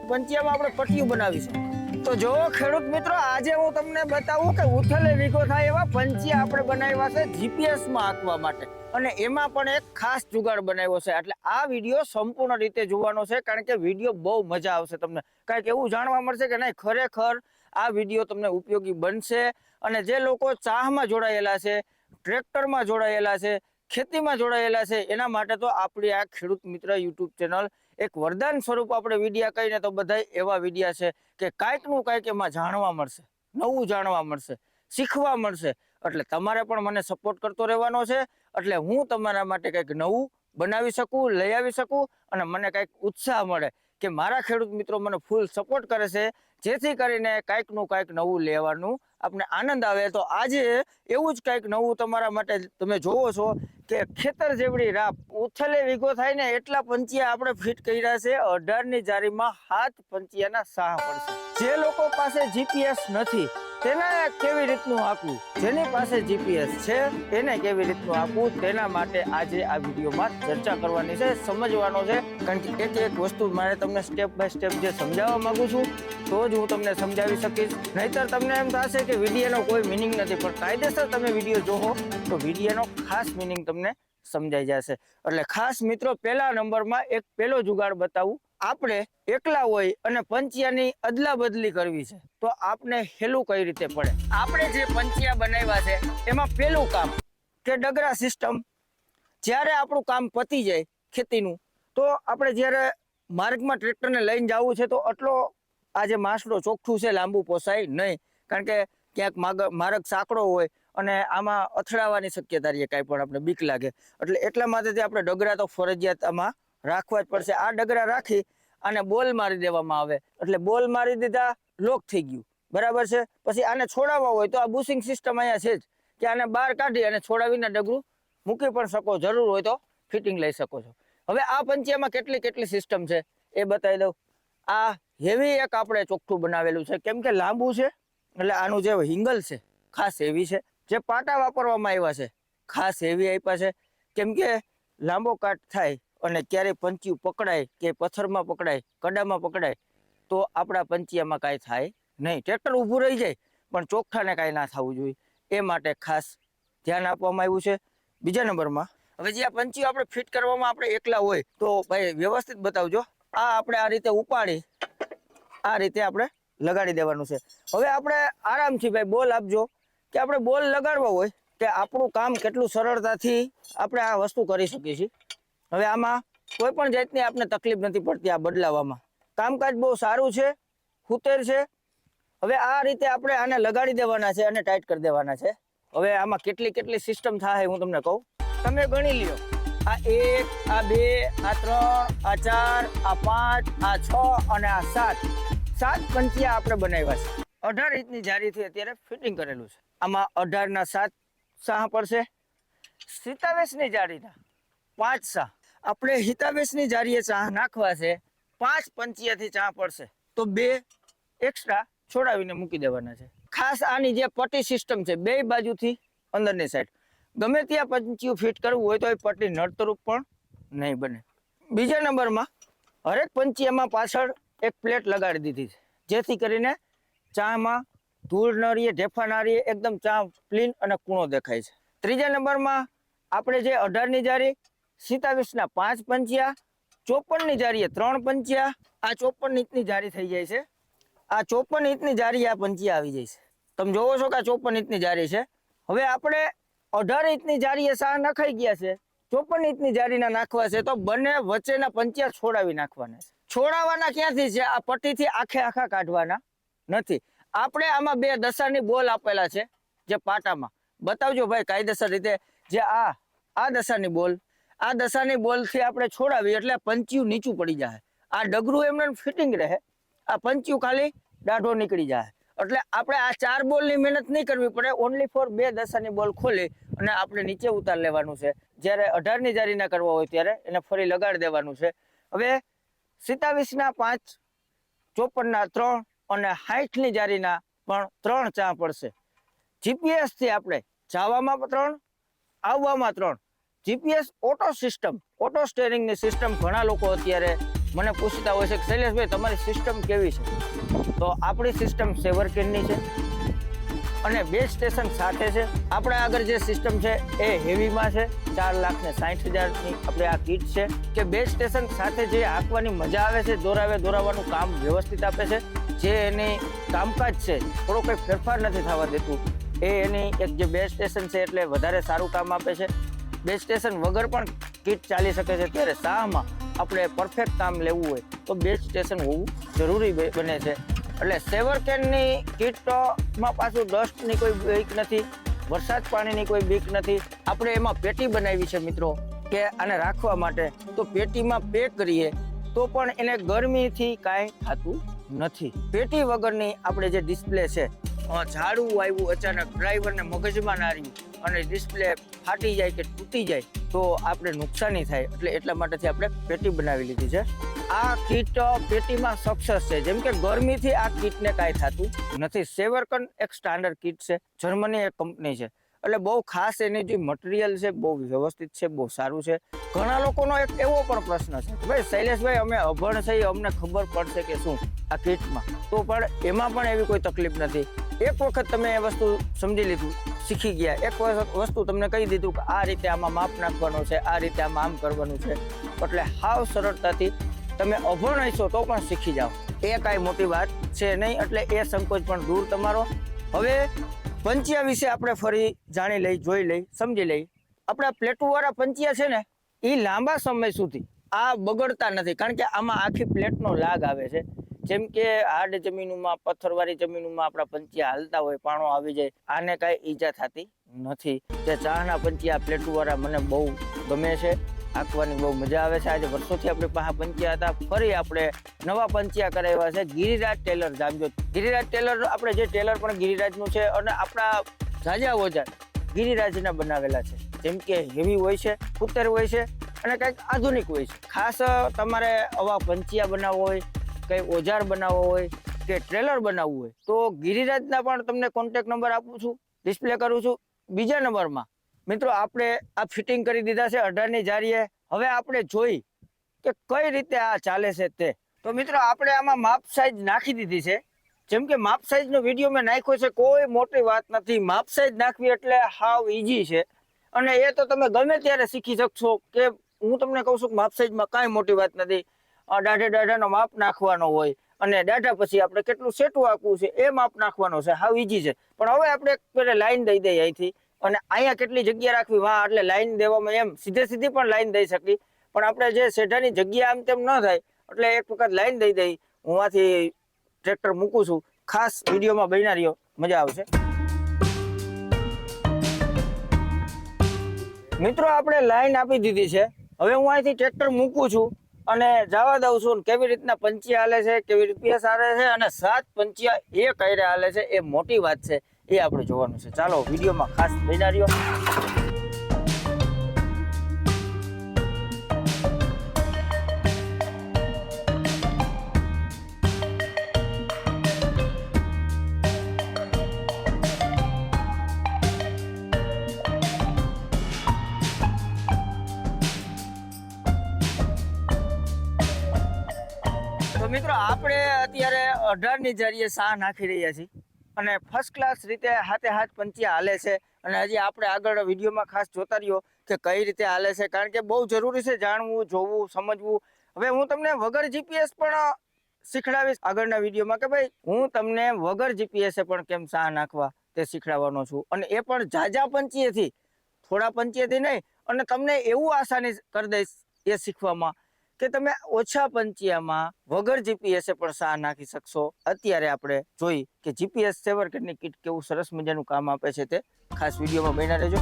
પંચિયામાં આપણે પટ્ટીયું બનાવીશું। તો જો ખેડૂત મિત્રો, આજે હું તમને બતાવું કે ઉથલે વીઘો થાય એવા પંચિયા આપણે બનાવ્યા છે જીપીએસ માં હાંકવા માટે, અને એમાં પણ એક ખાસ જુગાડ બનાવ્યો છે। એટલે આ વિડીયો સંપૂર્ણ રીતે જોવાનો છે, કારણ કે વિડીયો બહુ મજા આવશે। તમને કંઈક એવું જાણવા મળશે કે નહીં, ખરેખર આ વિડીયો તમને ઉપયોગી બનશે। અને જે લોકો ચાહમાં જોડાયેલા છે, ટ્રેક્ટરમાં જોડાયેલા છે, ખેતીમાં જોડાયેલા છે, એના માટે તો આપણી આ ખેડૂત મિત્ર યુટ્યુબ ચેનલ એક વરદાન સ્વરૂપ આપણે વિડીયા કહીને તો બધા એવા વિડીયા છે કે કાંઈકનું કાંઈક એમાં જાણવા મળશે, નવું જાણવા મળશે, શીખવા મળશે। એટલે તમારે પણ મને સપોર્ટ કરતો રહેવાનો છે, એટલે હું તમારા માટે કંઈક નવું બનાવી શકું, લઈ આવી શકું, અને મને કંઈક ઉત્સાહ મળે કે મારા ખેડૂત મિત્રો મને ફૂલ સપોર્ટ કરે છે, જેથી કરીને કાંઈકનું કાંઈક નવું લેવાનું આપણે આનંદ આવે। તો આજે એવું જ કંઈક નવું તમારા માટે તમે જોવો છો કે ખેતર જેવડી રાપ ઉથલે વીઘો થાય ને એટલા પંચિયા આપણે ફિટ કર્યા છે। 18ની જારીમાં 7 પંચિયાના સાહ પડશે। જે લોકો પાસે જીપીએસ નથી તેને કેવી રીતનું આપવું, જેની પાસે જીપીએસ છે એને કેવી રીતનું આપવું, તેના માટે આજે આ વિડીયોમાં ચર્ચા કરવાની છે, સમજવાનો છે। કારણ કે એક એક વસ્તુ મારે તમને સ્ટેપ બાય સ્ટેપ જે સમજાવવા માંગુ છું તો જ હું તમને સમજાવી શકીશ। નહીતર તમને એમ થશે કે વિડીયોનો કોઈ મિનિંગ નથી, પણ કાયદેસર તમે વિડીયો જોવો તો વિડીયોનો ખાસ મિનિંગ તમને સમજાઈ જશે। એટલે ખાસ મિત્રો, પહેલા નંબરમાં એક પહેલો જુગાડ બતાવું। આપણે એકલા હોય અને પંચિયાની અદલા બદલી કરવી છે તો આપણે હેલું કઈ રીતે પડે। આપણે જે પંચિયા બનાવ્યા છે એમાં પહેલું કામ કે ડગરા સિસ્ટમ। જ્યારે આપણું કામ પતી જાય ખેતીનું, તો આપણે જ્યારે માર્ગમાં ટ્રેક્ટરને લઈને જવું છે તો આટલો આ જે માસડો ચોખ્ઠું છે લાંબુ પોસાય નહીં, કારણ કે ક્યાંક માર્ગ સાંકડો હોય અને આમાં અથડાવાની શક્યતા રહે, કાંઈ પણ આપણે બીક લાગે। એટલે એટલા માટે આપણે ડગરા તો ફરજિયાત આમાં રાખવા જ પડશે। આ ડગરા રાખી અને બોલ મારી દેવામાં આવે, એટલે બોલ મારી દીધા, લોક થઈ ગયું, બરાબર છે। પછી આને છોડાવવા હોય તો આ બુશિંગ સિસ્ટમ અહીંયા છે જ, કે આને બહાર કાઢી અને છોડાવીને ડગરું મૂકી પણ શકો, જરૂર હોય તો ફિટિંગ લઈ શકો છો। હવે આ પંચિયામાં કેટલી કેટલી સિસ્ટમ છે એ બતાવી દઉં। આ હેવી એક આપણે ચોખ્ઠું બનાવેલું છે, કેમ કે લાંબુ છે એટલે આનું જે હિંગલ છે ખાસ હેવી છે। જે પાટા વાપરવામાં આવ્યા છે ખાસ હેવી આપ્યા છે, કેમ કે લાંબો કાટ થાય અને ક્યારેય પંચિયું પકડાય કે પથ્થરમાં પકડાય, કડામાં પકડાય તો આપણા પંચિયામાં કાંઈ થાય નહીં। ટ્રેક્ટર ઊભું રહી જાય પણ ચોખ્ઠાને કાંઈ ના થવું જોઈએ, એ માટે ખાસ ધ્યાન આપવામાં આવ્યું છે। બીજા નંબરમાં, હવે જે આ પંચિયું આપણે ફિટ કરવામાં આપણે એકલા હોય તો ભાઈ વ્યવસ્થિત બતાવજો। આ આપણે આ રીતે ઉપાડી આ રીતે આપણે લગાડી દેવાનું છે। હવે આપણે આરામથી ભાઈ બોલ આપજો કે આપણે બોલ લગાડવા હોય કે આપણું કામ કેટલું સરળતાથી આપણે આ વસ્તુ કરી શકીએ છીએ। હવે આમાં કોઈ પણ જાતની આપણે તકલીફ નથી પડતી આ બદલાવામાં, કામકાજ બહુ સારું છે, ખૂતેર છે। હવે આ રીતે આપણે આને લગાડી દેવાના છે અને ટાઈટ કરી દેવાના છે। હવે આમાં કેટલી કેટલી સિસ્ટમ થાય હું તમને કહું, તમે ગણી લ્યો। આ 1, આ 2, આ 3, આ 4, આ 5, આ 6 અને આ 7 7 પંચિયા આપણે બનાવ્યા છે। 18 ઇંચની જારીથી અત્યારે ફિટિંગ કરેલું છે। આમાં 18ના 7 સાહ પડશે, 27ની જારીના 5 સાહ। આપણે 27ની જારીએ ચાહ નાખવા છે, 5 પંચિયાથી ચાહ પડશે તો 2 એક્સ્ટ્રા છોડાવીને મૂકી દેવાના છે। ખાસ આની જે પટ્ટી સિસ્ટમ છે બે બાજુથી અંદરની સાઈડ ગમે ત્યાં પંચિયું ફિટ કરવું હોય તો એ પટ્ટી નડતરૂપ પણ નહીં બને। બીજા નંબરમાં હરેક પંચિયામાં પાછળ એક પ્લેટ લગાડી દીધી છે, જેથી કરીને ચામાં ધૂળ ન રહીએ, ઢેફા ના રહીએ, એકદમ ચા ક્લીન અને કૂણો દેખાય છે। ત્રીજા નંબરમાં આપણે જે 18ની જારી, 27ના 5 પંચિયા, 54ની જારીએ 3 પંચિયા, આ 54 ઇંચની જારી થઈ જાય છે। આ 54 ઇંચની જારી આ પંચિયા આવી જાય છે। તમે જોવો છો કે આ 54 ઇંચની જારી છે। હવે આપણે 18 ઇંચની જારીએ સાહ નખાઈ ગયા છે, 54 ઇંચની જારીના નાખવા છે, તો બંને વચ્ચેના પંચિયા છોડાવી નાખવાના છે। છોડાવવાના ક્યાંથી છે? આ પટ્ટીથી આખે આખા કાઢવાના નથી। આપણે આમાં 2 દશાની બોલ આપેલા છે, જે પાટામાં બતાવજો ભાઈ કાયદેસર રીતે। જે આ દશાની બોલ, આ દશાની બોલથી આપણે છોડાવી એટલે પંચિયું નીચું પડી જાય, આ ડગરું એમને ફિટિંગ રહે, આ પંચિયું ખાલી દાઢો નીકળી જાય। એટલે આપણે આ 4 બોલની મહેનત નહીં કરવી પડે, ઓનલી ફોર 2 દશાની બોલ ખોલી અને આપણે નીચે ઉતાર લેવાનું છે। જ્યારે 18ની જારી ના કરવા હોય ત્યારે એને ફરી લગાડી દેવાનું છે। હવે 27ના 5, 54ના 3 અને 60ની જારીના પણ 3 ચા પડશે। જીપીએસ થી આપણે જવામાં 3, આવવામાં 3। જીપીએસ ઓટો સિસ્ટમ, ઓટો સ્ટેરિંગની સિસ્ટમ ઘણા લોકો અત્યારે મને પૂછતા હોય છે કે શૈલેષભાઈ તમારી સિસ્ટમ કેવી છે, તો આપણી સિસ્ટમ સેવરકેનની છે અને બેઝ સ્ટેશન સાથે છે. આપણે આગળ જે સિસ્ટમ છે એ હેવીમાં છે, 4,60,000ની આપણે આ કીટ છે કે બેઝ સ્ટેશન સાથે જે હાંકવાની મજા આવે છે, દોરાવવાનું કામ વ્યવસ્થિત આપે છે. જે એની કામકાજ છે થોડો કંઈ ફેરફાર નથી થવા દેતું, એ એની એક જે બેઝ સ્ટેશન છે એટલે વધારે સારું કામ આપે છે. બેઝ સ્ટેશન વગર પણ કીટ ચાલી શકે છે. ત્યારે શાહમાં આપણે પરફેક્ટ કામ લેવું હોય તો બેઝ સ્ટેશન હોવું જરૂરી બને છે. એટલે સેવરકેનની કીટમાં પાછું ડસ્ટની કોઈ બીક નથી, વરસાદ પાણીની કોઈ બીક નથી. આપણે એમાં પેટી બનાવી છે મિત્રો કે આને રાખવા માટે, તો પેટીમાં પેક કરીએ તો પણ એને ગરમીથી કાંઈ થતું નથી. પેટી વગરની આપણે જે ડિસ્પ્લે છે, ઝાડું આવ્યું અચાનક, ડ્રાઈવરને મગજમાં ના રહ્યું અને ડિસ્પ્લે ફાટી જાય કે તૂટી જાય તો આપણે નુકસાની થાય, એટલે એટલા માટેથી આપણે પેટી બનાવી લીધી છે. આ કીટ પેટીમાં સક્સેસ છે, જેમ કે ગરમીથી આ કીટને કાંઈ થતું નથી. સેવરકેન એક સ્ટાન્ડર્ડ કીટ છે, જર્મની એક કંપની છે, એટલે બહુ ખાસ એની જે મટીરિયલ છે બહુ વ્યવસ્થિત છે, બહુ સારું છે. ઘણા લોકોનો એક એવો પણ પ્રશ્ન છે, ભાઈ શૈલેષભાઈ અમે અભણ છીએ, અમને ખબર પડશે કે શું આ કીટમાં, તો પણ એમાં પણ એવી કોઈ તકલીફ નથી. એક વખત તમે એ વસ્તુ સમજી લીધું, શીખી ગયા, એક વસ્તુ તમને કહી દીધું કે આ રીતે આમાં માપ નાખવાનું છે, આ રીતે આમાં આમ કરવાનું છે, એટલે હાવ સરળતાથી તમે અભણ હશો તો પણ શીખી જાઓ. એ કાંઈ મોટી વાત છે નહીં, એટલે એ સંકોચ પણ દૂર તમારો. હવે પંચિયા વિશે આપણે ફરી જાણી લઈ, જોઈ લઈ, સમજી લઈ. આપણા પ્લેટુવાળા પંચિયા છે ને, એ લાંબા સમય સુધી આ બગડતા નથી, કારણ કે આમાં આખી પ્લેટનો લાગ આવે છે. જેમ કે હાર્ડ જમીનમાં, પથ્થરવાળી જમીનમાં આપણા પંચિયા હાલતા હોય, પાણો આવી જાય, આને કાંઈ ઈજા થતી નથી. જે ચાના પંચિયા પ્લેટુવાળા મને બહુ ગમે છે, હાંકવાની બહુ મજા આવે છે. આજે વર્ષોથી આપણી પાસે પંચિયા હતા, ફરી આપણે નવા પંચિયા કરાવ્યા છે. ગિરિરાજ ટેલર જામજોત, ગિરિરાજ ટેલર, આપણે જે ટેલર પણ ગિરિરાજનું છે અને આપણા ઝાઝા ઓજાર ગિરિરાજના બનાવેલા છે. જેમ કે હેવી હોય છે, ફૂતેર હોય છે અને કંઈક આધુનિક હોય છે. ખાસ તમારે આવા પંચિયા બનાવવો હોય, કંઈ ઓજાર બનાવવો હોય કે ટ્રેલર બનાવવું હોય તો ગિરિરાજના પણ તમને કોન્ટેક્ટ નંબર આપું છું, ડિસ્પ્લે કરું છું. બીજા નંબરમાં મિત્રો આપણે આ ફિટિંગ કરી દીધા છે 18ની જારીએ. હવે આપણે જોઈ કે કઈ રીતે આ ચાલે છે તે. તો મિત્રો આપણે આમાં માપ સાઈઝ નાખી દીધી છે. જેમ કે માપ સાઈઝનો વિડીયો મેં નાખ્યો છે, કોઈ મોટી વાત નથી. માપ સાઈઝ નાખવી એટલે હાવ ઈઝી છે અને એ તો તમે ગમે ત્યારે શીખી શકશો. કે હું તમને કહું છું કે માપ સાઈઝમાં કાંઈ મોટી વાત નથી. દાઢાનો માપ નાખવાનો હોય અને દાઢા પછી આપણે કેટલું સેટું આપવું છે એ માપ નાખવાનો છે, હાવ ઈઝી છે. પણ હવે આપણે લાઈન દઈ દઈએ અહીંથી, અને અહીંયા કેટલી જગ્યા રાખવી વાહ, એટલે લાઈન દેવામાં એમ સીધી પણ લાઈન દઈ શકી. પણ આપણે જે સેઢાની જગ્યા આમ તેમ ન થાય એટલે એક વખત લાઈન દઈ દઈ. હું આથી ટ્રેક્ટર મૂકું છું, ખાસ વિડીયોમાં બન્યા રહ્યો, મજા આવશે. મિત્રો આપણે લાઈન આપી દીધી છે. હવે હું અહીંથી ટ્રેક્ટર મૂકું છું અને જવા દઉં છું. કેવી રીતના પંચિયા હાલે છે, કેવી રીતે હાલે છે અને 7 પંચિયા એ કઈ રીતે હાલે છે એ મોટી વાત છે, એ આપણે જોવાનું છે. ચાલો વિડીયોમાં ખાસ બન્યા રહ્યો. મિત્રો આપણે અત્યારે 18ની જારીએ શાહ નાખી રહ્યા છીએ અને ફર્સ્ટ ક્લાસ રીતે હાથે હાથ પંચિયા હાલે છે. અને હજી આપણે આગળ વિડીયોમાં ખાસ જોતા રહ્યો કે કઈ રીતે હાલે છે, કારણ કે બહુ જરૂરી છે જાણવું, જોવું, સમજવું. હવે હું તમને વગર જીપીએસ પણ શીખડાવીશ આગળના વિડીયોમાં, કે ભાઈ હું તમને વગર જીપીએસે પણ કેમ શાહ નાખવા તે શીખડાવવાનો છું. અને એ પણ ઝાઝા પંચિયેથી, થોડા પંચિયેથી નહીં. અને તમને એવું આસાની કરી દઈશ એ શીખવામાં કે તમે ઓછા પંચિયામાં વગર જીપીએસે પણ શાહ નાખી શકશો. અત્યારે આપણે જોઈ કે જીપીએસ સેવરકેનની કીટ કેવું સરસ મજાનું કામ આપે છે તે ખાસ વિડીયોમાં બન્યા રહેજો.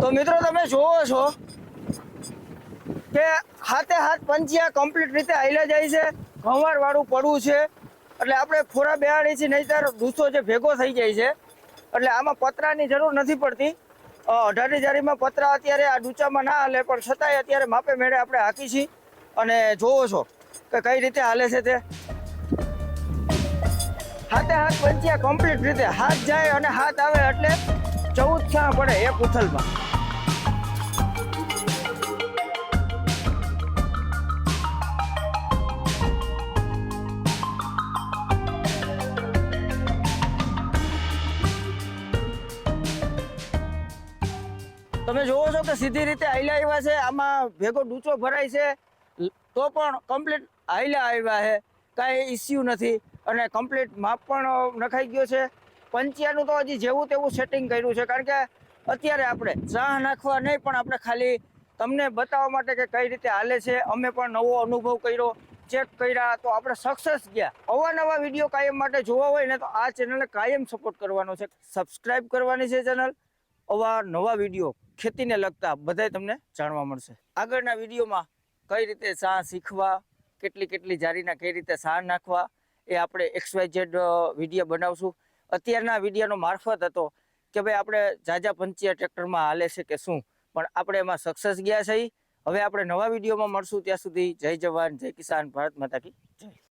તો મિત્રો તમે જોવો છો કે હાથે હાથ પંચિયા કમ્પ્લીટ રીતે હાલ્યા જાય છે, ઘઉંવાર વાળું પડવું છે એટલે આપણે ફોરા બેહાડી છીએ, નહીંતર ડૂસો જે ભેગો થઈ જાય છે. એટલે આમાં પતરાની જરૂર નથી પડતી. 18ની જારીમાં પતરા અત્યારે આ ડૂચામાં ના હાલે, પણ છતાંય અત્યારે માપે મેળે આપણે હાકી છીએ. અને જોવો છો કે કઈ રીતે હાલે છે તે. હાથે હાથ પંચિયા કમ્પ્લીટ રીતે હાથ જાય અને હાથ આવે એટલે 14 છાં પડે એક ઉથલમાં. તમે જોવો છો કે સીધી રીતે હાલ્યા આવ્યા છે, આમાં ભેગો ડૂચો ભરાય છે તો પણ કમ્પ્લીટ હાલ્યા આવ્યા છે, કાંઈ ઇસ્યુ નથી. અને કમ્પ્લીટ માપ પણ નખાઈ ગયો છે. પંચિયાનું તો હજી જેવું તેવું સેટિંગ કર્યું છે, કારણ કે અત્યારે આપણે ચા નાખવા નહીં, પણ આપણે ખાલી તમને બતાવવા માટે કે કઈ રીતે હાલે છે. અમે પણ નવો અનુભવ કર્યો, ચેક કર્યા, તો આપણે સક્સેસ ગયા. અવાનવા વિડીયો કાયમ માટે જોવા હોય ને તો આ ચેનલને કાયમ સપોર્ટ કરવાનો છે, સબસ્ક્રાઈબ કરવાની છે ચેનલ. નવા વિડીયો ખેતીને લગતા બધાય તમને જાણવા મળશે. આગળના વિડીયોમાં કઈ રીતે ચા શીખવા, કેટલી જારીના કઈ રીતે ચા નાખવા, એ આપણે XYZ વિડીયો બનાવશું. અત્યારના વિડીયોનો મારફત હતો કે ભાઈ આપણે જાજા પંચિયા ટ્રેક્ટરમાં હાલે છે કે શું, પણ આપણે એમાં સક્સેસ ગયા છે. હવે આપણે નવા વિડીયોમાં મળશું. ત્યાં સુધી જય જવાન, જય કિસાન, ભારત માતા કી જય.